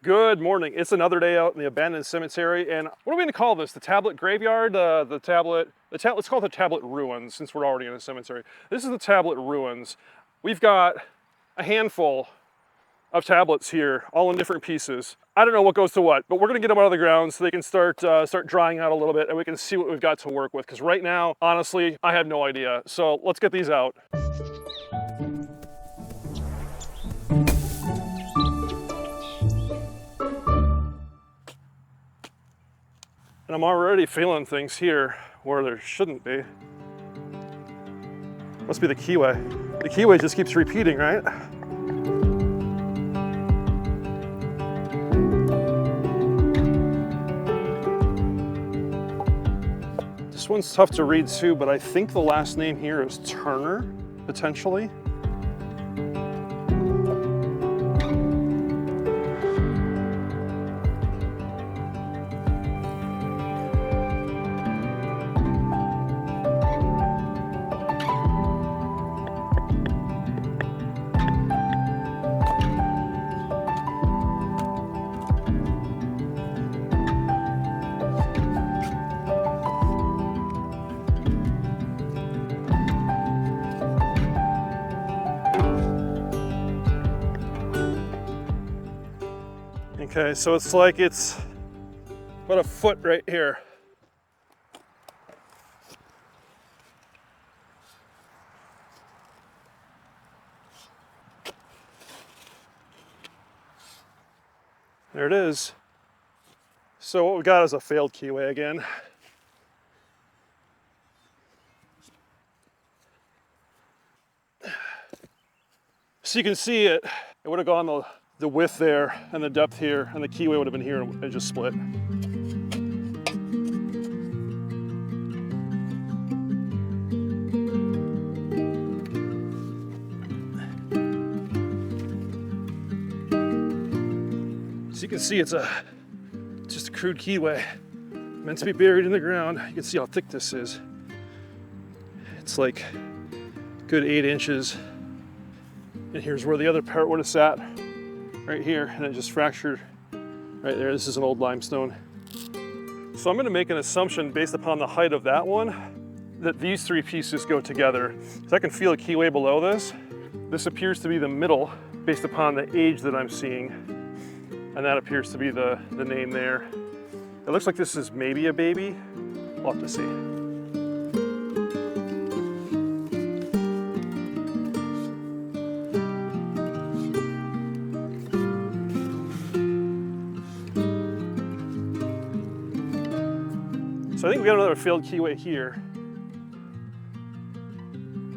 Good morning. It's another day out in the abandoned cemetery, and what are we going to call this? The tablet graveyard? Let's call it the tablet ruins, since we're already in a cemetery. This is the tablet ruins. We've got a handful of tablets here, all in different pieces. I don't know what goes to what, but we're going to get them out of the ground so they can start drying out a little bit, and we can see what we've got to work with. Because right now, honestly, I have no idea. So let's get these out. And I'm already feeling things here where there shouldn't be. Must be the keyway. The keyway just keeps repeating, right? This one's tough to read too, but I think the last name here is Turner, potentially. Okay, so it's about a foot right here. There it is. So what we got is a failed keyway again. So you can see it would have gone the width there and the depth here, and the keyway would have been here and it just split. So you can see it's just a crude keyway, meant to be buried in the ground. You can see how thick this is. It's like good 8 inches. And here's where the other part would have sat, right here, and it just fractured right there. This is an old limestone. So I'm going to make an assumption based upon the height of that one, that these 3 pieces go together. So I can feel a keyway below this. This appears to be the middle based upon the age that I'm seeing. And that appears to be the name there. It looks like this is maybe a baby. We'll have to see. So I think we got another failed keyway here.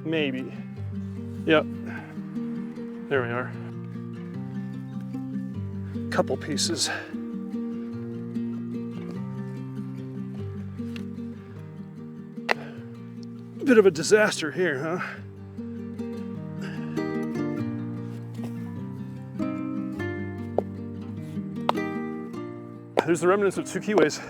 Maybe. Yep. There we are. Couple pieces. Bit of a disaster here, huh? There's the remnants of 2 keyways.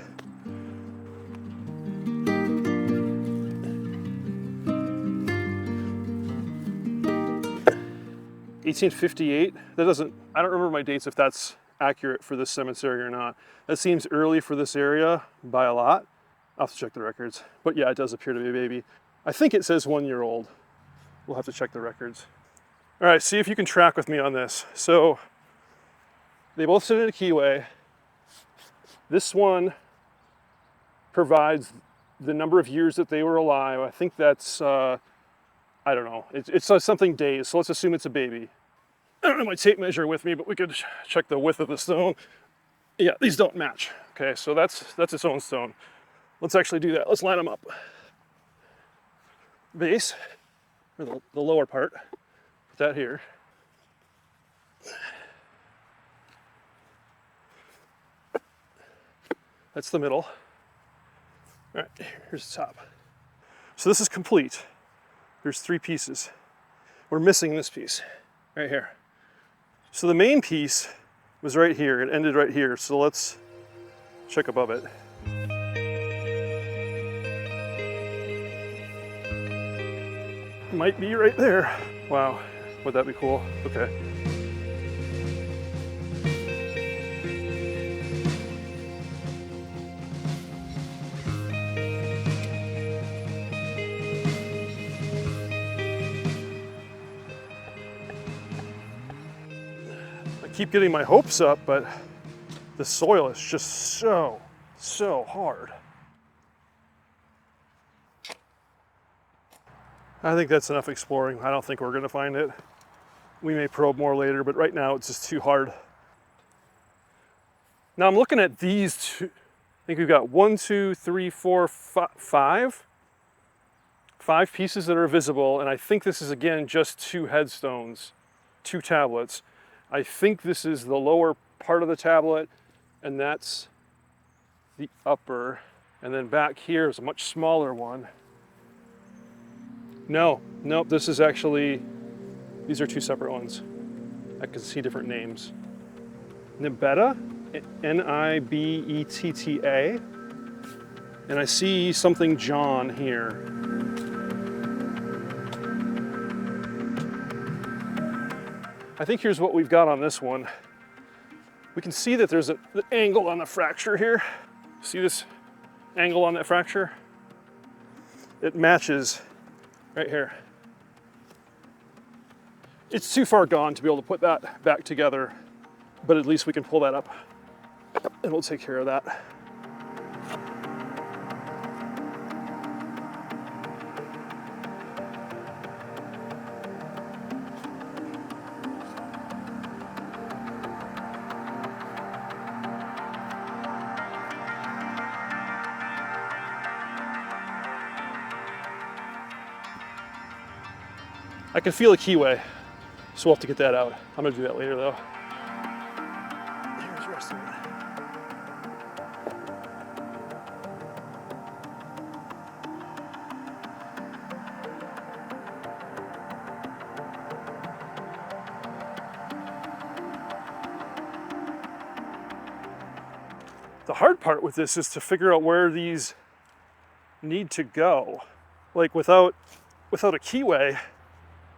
(1858). That doesn't, I don't remember my dates if that's accurate for this cemetery or not. That seems early for this area by a lot. I'll have to check the records. But yeah, it does appear to be a baby. I think it says 1 year old. We'll have to check the records. All right, see if you can track with me on this. So they both sit in a keyway. This one provides the number of years that they were alive. I think that's, I don't know. It says something days, so let's assume it's a baby. I don't have my tape measure with me, but we could check the width of the stone. Yeah, these don't match. Okay, so that's its own stone. Let's actually do that. Let's line them up. Base, or the lower part. Put that here. That's the middle. All right, here's the top. So this is complete. There's 3 pieces. We're missing this piece right here. So the main piece was right here. It ended right here. So let's check above it. Might be right there. Wow, would that be cool? Okay. keep getting my hopes up, but the soil is just so hard. I think that's enough exploring. I don't think we're gonna find it. We may probe more later, but right now it's just too hard. Now I'm looking at these two. I think we've got 1, 2, 3, 4, 5 pieces that are visible, and I think this is again just 2 headstones, 2 tablets. I think this is the lower part of the tablet, and that's the upper. And then back here is a much smaller one. Nope, this is actually, these are 2 separate ones. I can see different names. Nibetta, N-I-B-E-T-T-A. And I see something John here. I think here's what we've got on this one. We can see that there's an angle on the fracture here. See this angle on that fracture? It matches right here. It's too far gone to be able to put that back together, but at least we can pull that up and we'll take care of that. I can feel a keyway, so we'll have to get that out. I'm gonna do that later though. Here's the rest of it. The hard part with this is to figure out where these need to go. Like without a keyway,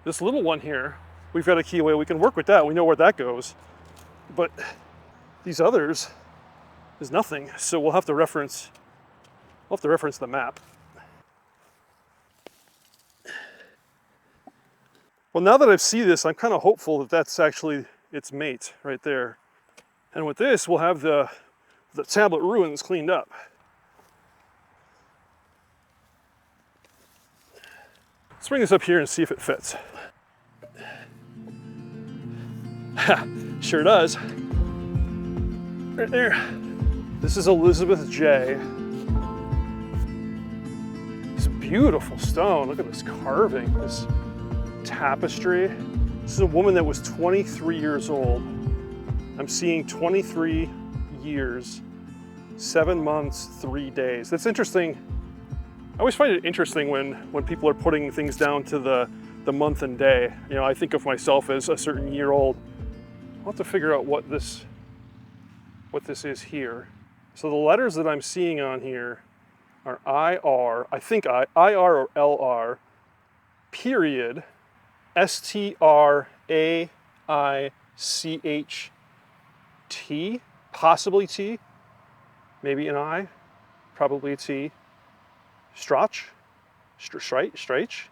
this little one here, we've got a keyway, we can work with that, we know where that goes. But these others, there's nothing, so we'll have to reference the map. Well, now that I see this, I'm kind of hopeful that that's actually its mate right there. And with this, we'll have the tablet ruins cleaned up. Let's bring this up here and see if it fits. Sure does. Right there. This is Elizabeth J. It's a beautiful stone. Look at this carving, this tapestry. This is a woman that was 23 years old. I'm seeing 23 years, 7 months, 3 days. That's interesting. I always find it interesting when people are putting things down to the month and day. You know, I think of myself as a certain year old. I'll have to figure out what this is here. So the letters that I'm seeing on here are IR, I think IR or LR, period, STRAICHT, possibly T, maybe an I, probably a T, Strach, Streich.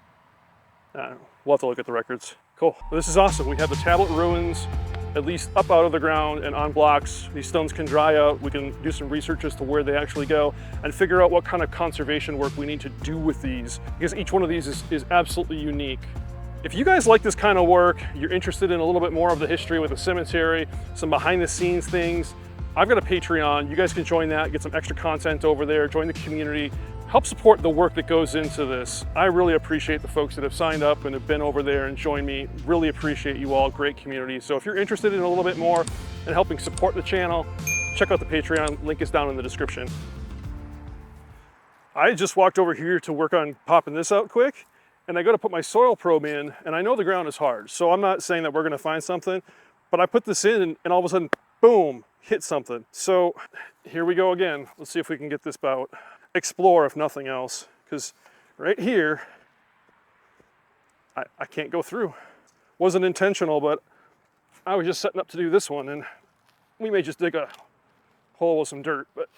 I don't know. We'll have to look at the records. Cool. Well, this is awesome. We have the tablet ruins, at least up out of the ground and on blocks. These stones can dry out. We can do some research as to where they actually go and figure out what kind of conservation work we need to do with these, because each one of these is absolutely unique. If you guys like this kind of work, you're interested in a little bit more of the history with the cemetery, some behind the scenes things, I've got a Patreon. You guys can join that, get some extra content over there, join the community, help support the work that goes into this. I really appreciate the folks that have signed up and have been over there and joined me. Really appreciate you all, great community. So if you're interested in a little bit more and helping support the channel, check out the Patreon, link is down in the description. I just walked over here to work on popping this out quick, and I go to put my soil probe in, and I know the ground is hard, so I'm not saying that we're gonna find something, but I put this in and all of a sudden, boom, hit something. So here we go again. Let's see if we can get this out. Explore if nothing else, because right here, I can't go through. Wasn't intentional, but I was just setting up to do this one, and we may just dig a hole with some dirt, but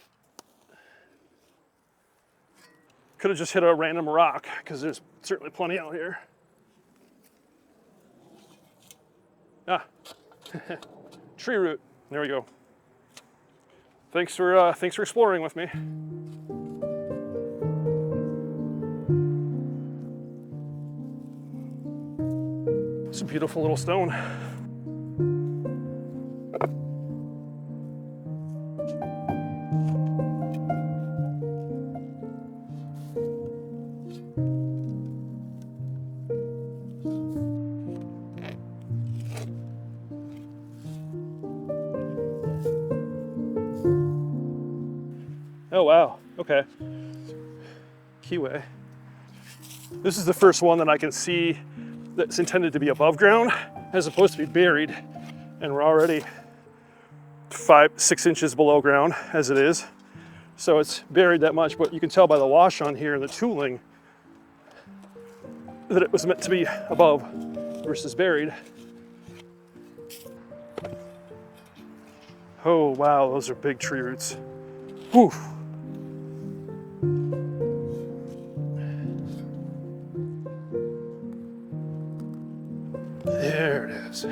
could have just hit a random rock, because there's certainly plenty out here. Ah, tree root. There we go. Thanks for exploring with me. It's a beautiful little stone. Oh wow, okay. Kiwi. This is the first one that I can see that's intended to be above ground as opposed to be buried. And we're already 5-6 inches below ground as it is. So it's buried that much, but you can tell by the wash on here and the tooling that it was meant to be above versus buried. Oh wow, those are big tree roots. Whew. There it is.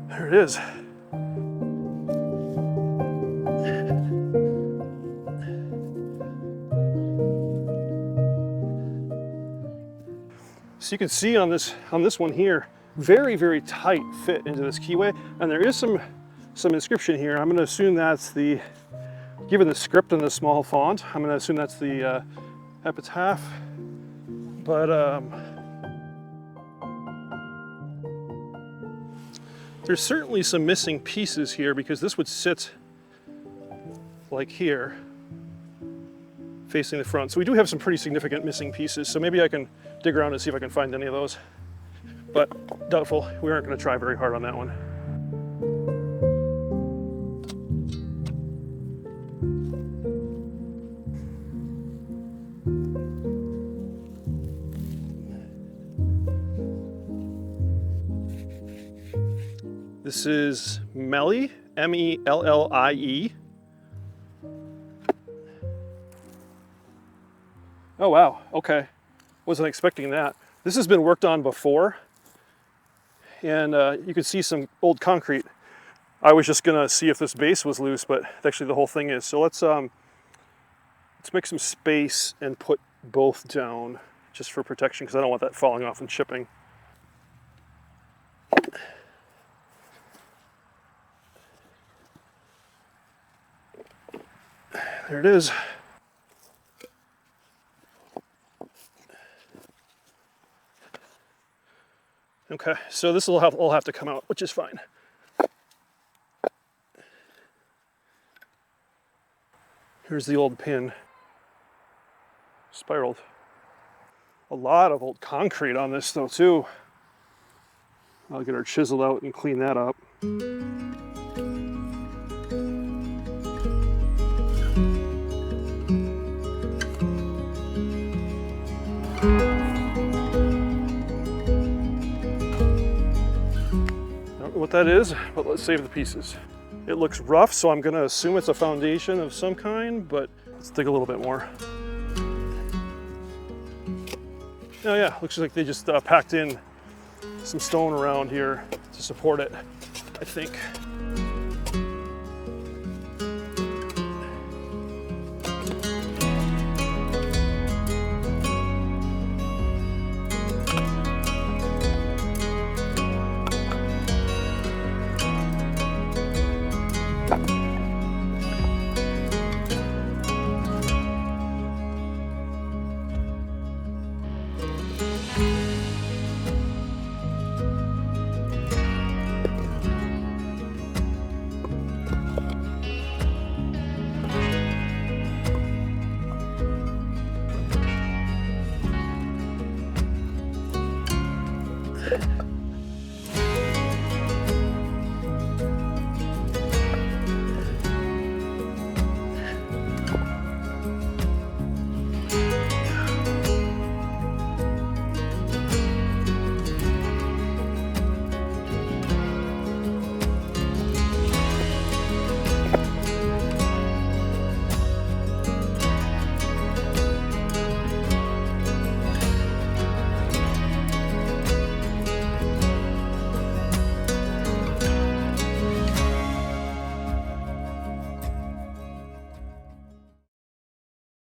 There it is. So you can see on this one here, very, very tight fit into this keyway. And there is some inscription here. I'm gonna assume that's the, given the script and the small font, I'm gonna assume that's the epitaph. But there's certainly some missing pieces here because this would sit like here, facing the front. So we do have some pretty significant missing pieces. So maybe I can dig around and see if I can find any of those. But doubtful, we aren't gonna try very hard on that one. This is Mellie, M-E-L-L-I-E. Oh wow, okay. Wasn't expecting that. This has been worked on before, and you can see some old concrete. I was just gonna see if this base was loose, but actually the whole thing is. So let's make some space and put both down just for protection, because I don't want that falling off and chipping. There it is. Okay, so this will all have to come out, which is fine. Here's the old pin. Spiraled. A lot of old concrete on this though too. I'll get our chisel out and clean that up. What that is, but let's save the pieces. It looks rough, so I'm gonna assume it's a foundation of some kind, but let's dig a little bit more. Oh yeah, looks like they just packed in some stone around here to support it, I think.